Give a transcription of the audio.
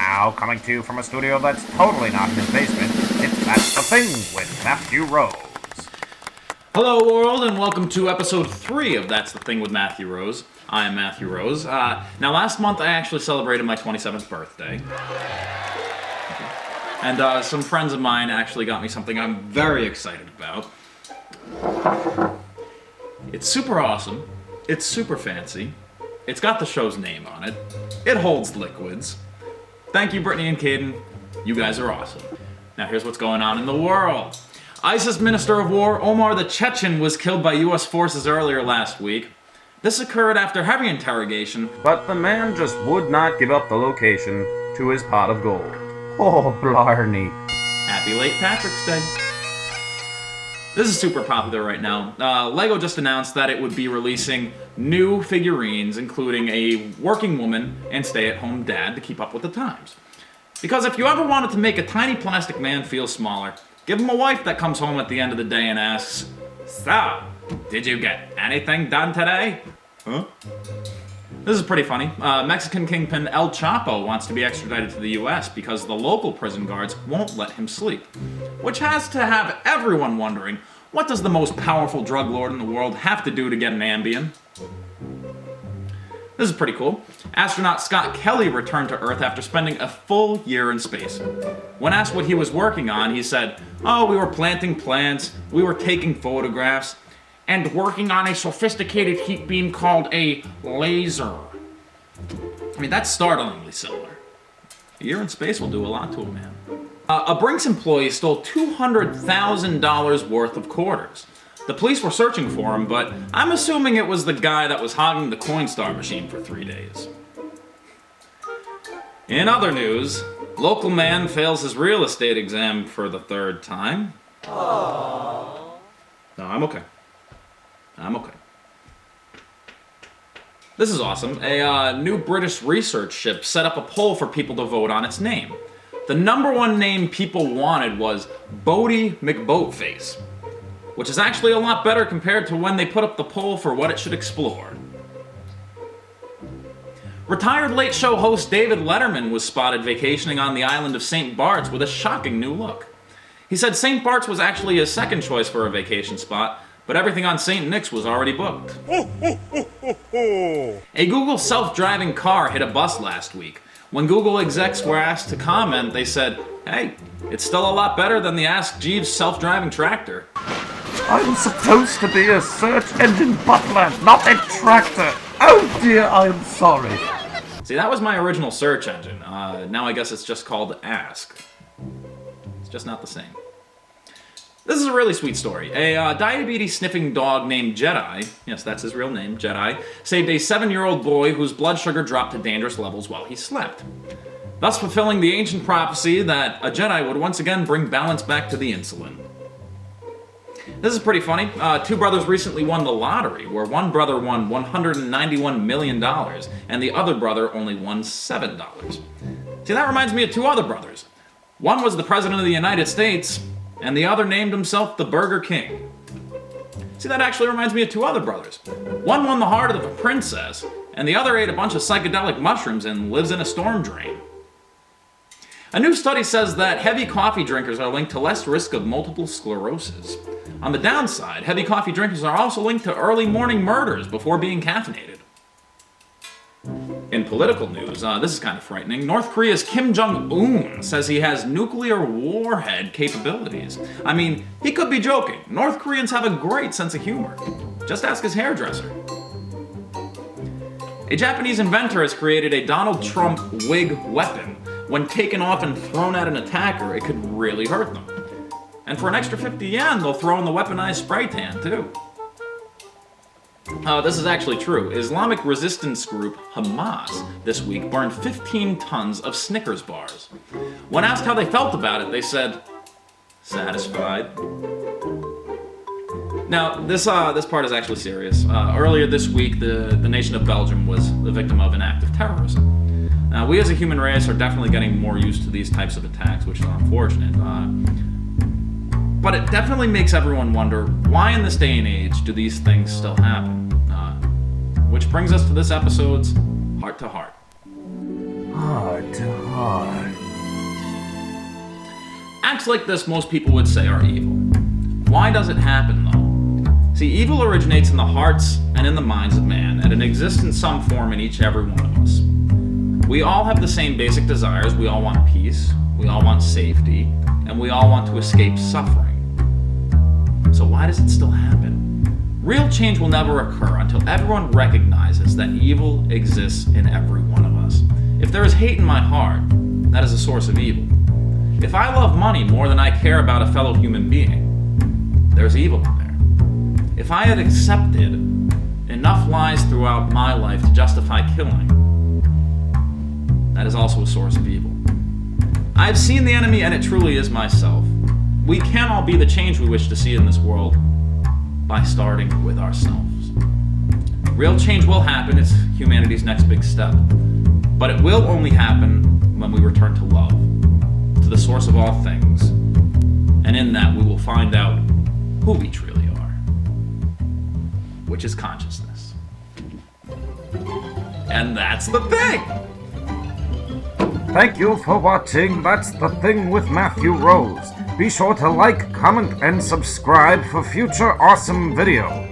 now, coming to you from a studio that's totally not his basement, it's That's the Thing with Matthew Rose. Hello, world, and welcome to episode 3 of That's the Thing with Matthew Rose. I am Matthew Rose. Now, last month I actually celebrated my 27th birthday. And some friends of mine actually got me something I'm very excited about. It's super awesome. It's super fancy. It's got the show's name on it. It holds liquids. Thank you, Brittany and Caden. You guys are awesome. Now here's what's going on in the world. ISIS Minister of War Omar the Chechen was killed by U.S. forces earlier last week. This occurred after heavy interrogation, but the man just would not give up the location to his pot of gold. Oh, blarney. Happy late Patrick's Day. This is super popular right now. Lego just announced that it would be releasing new figurines, including a working woman and stay-at-home dad to keep up with the times. Because if you ever wanted to make a tiny plastic man feel smaller, give him a wife that comes home at the end of the day and asks, "So, did you get anything done today?" Huh? This is pretty funny. Mexican kingpin El Chapo wants to be extradited to the US because the local prison guards won't let him sleep. Which has to have everyone wondering, what does the most powerful drug lord in the world have to do to get an Ambien? This is pretty cool. Astronaut Scott Kelly returned to Earth after spending a full year in space. When asked what he was working on, he said, "Oh, we were planting plants, we were taking photographs, and working on a sophisticated heat beam called a laser." I mean, that's startlingly similar. A year in space will do a lot to a man. A Brinks employee stole $200,000 worth of quarters. The police were searching for him, but I'm assuming it was the guy that was hogging the Coinstar machine for 3 days. In other news, local man fails his real estate exam for the 3rd time. Aww. No, I'm okay. This is awesome. A new British research ship set up a poll for people to vote on its name. The number one name people wanted was Bodie McBoatface, which is actually a lot better compared to when they put up the poll for what it should explore. Retired Late Show host David Letterman was spotted vacationing on the island of St. Bart's with a shocking new look. He said St. Bart's was actually his second choice for a vacation spot, but everything on St. Nick's was already booked. A Google self-driving car hit a bus last week. When Google execs were asked to comment, they said, "Hey, it's still a lot better than the Ask Jeeves self-driving tractor." I'm supposed to be a search engine butler, not a tractor. Oh dear, I'm sorry. See, that was my original search engine. Now I guess it's just called Ask. It's just not the same. This is a really sweet story. A diabetes-sniffing dog named Jedi, yes, that's his real name, Jedi, saved a 7-year-old boy whose blood sugar dropped to dangerous levels while he slept, thus fulfilling the ancient prophecy that a Jedi would once again bring balance back to the insulin. This is pretty funny. 2 brothers recently won the lottery, where one brother won $191 million, and the other brother only won $7. See, that reminds me of 2 other brothers. One was the President of the United States, and the other named himself the Burger King. See, that actually reminds me of 2 other brothers. One won the heart of a princess, and the other ate a bunch of psychedelic mushrooms and lives in a storm drain. A new study says that heavy coffee drinkers are linked to less risk of multiple sclerosis. On the downside, heavy coffee drinkers are also linked to early morning murders before being caffeinated. In political news, this is kind of frightening. North Korea's Kim Jong-un says he has nuclear warhead capabilities. I mean, he could be joking. North Koreans have a great sense of humor. Just ask his hairdresser. A Japanese inventor has created a Donald Trump wig weapon. When taken off and thrown at an attacker, it could really hurt them. And for an extra 50 yen, they'll throw in the weaponized spray tan, too. This is actually true. Islamic resistance group Hamas this week burned 15 tons of Snickers bars. When asked how they felt about it, they said, "Satisfied." Now, this part is actually serious. Earlier this week, the nation of Belgium was the victim of an act of terrorism. Now, we as a human race are definitely getting more used to these types of attacks, which is unfortunate. But it definitely makes everyone wonder, why in this day and age do these things still happen? Which brings us to this episode's Heart to Heart. Heart to Heart. Acts like this most people would say are evil. Why does it happen, though? See, evil originates in the hearts and in the minds of man, and it exists in some form in each and every one of us. We all have the same basic desires. We all want peace, we all want safety, and we all want to escape suffering. So why does it still happen? Real change will never occur until everyone recognizes that evil exists in every one of us. If there is hate in my heart, that is a source of evil. If I love money more than I care about a fellow human being, there's evil in there. If I had accepted enough lies throughout my life to justify killing, that is also a source of evil. I've seen the enemy, and it truly is myself. We can all be the change we wish to see in this world by starting with ourselves. Real change will happen. It's humanity's next big step. But it will only happen when we return to love, to the source of all things. And in that, we will find out who we truly are, which is consciousness. And that's the thing! Thank you for watching That's the Thing with Matthew Rose. Be sure to like, comment, and subscribe for future awesome videos.